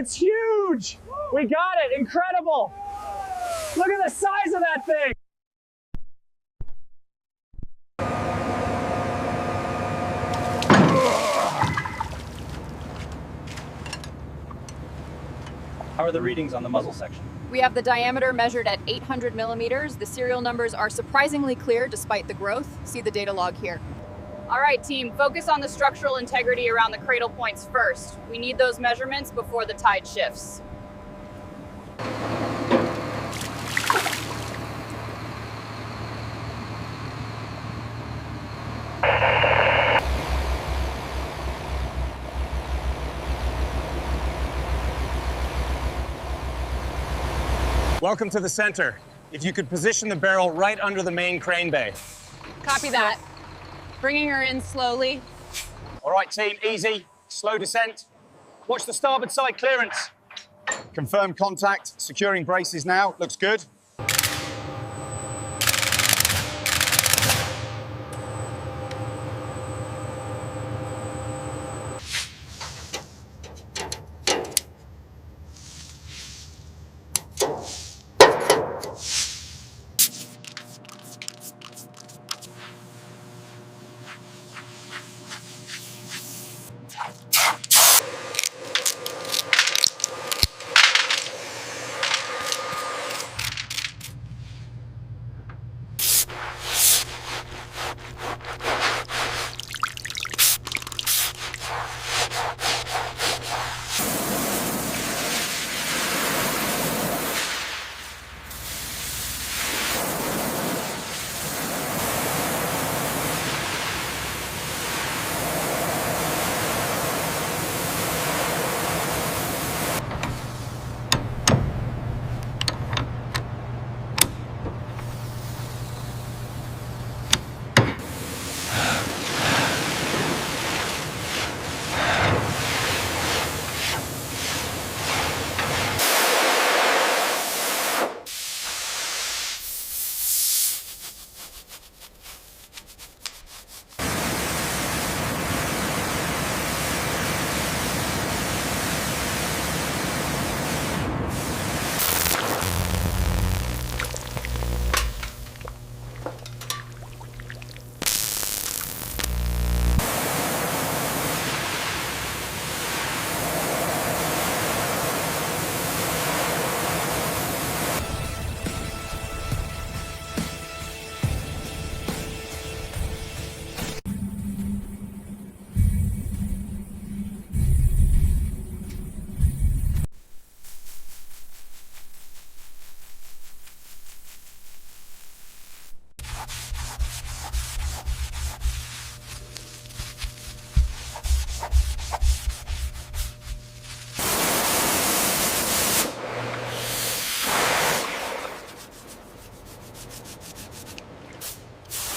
It's huge! We got it! Incredible! Look at the size of that thing! How are the readings on the muzzle section? We have the diameter measured at 800 millimeters. The serial numbers are surprisingly clear despite the growth. See the data log here. All right, team, focus on the structural integrity around the cradle points first. We need those measurements before the tide shifts. Welcome to the center. If you could position the barrel right under the main crane bay. Copy that. Bringing her in slowly. All right, team, easy, slow descent. Watch the starboard side clearance. Confirm contact, securing braces now, looks good.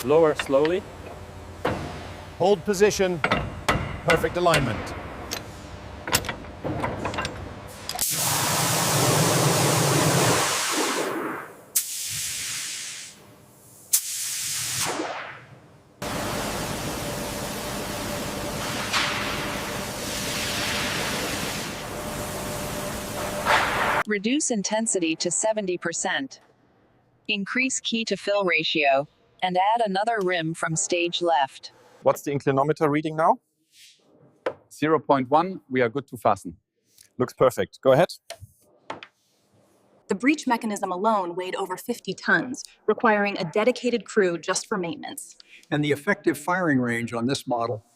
Lower slowly. Hold position. Perfect alignment. Reduce intensity to 70%. Increase key to fill ratio, and add another rim from stage left. What's the inclinometer reading now? 0.1, we are good to fasten. Looks perfect. Go ahead. The breech mechanism alone weighed over 50 tons, requiring a dedicated crew just for maintenance. And the effective firing range on this model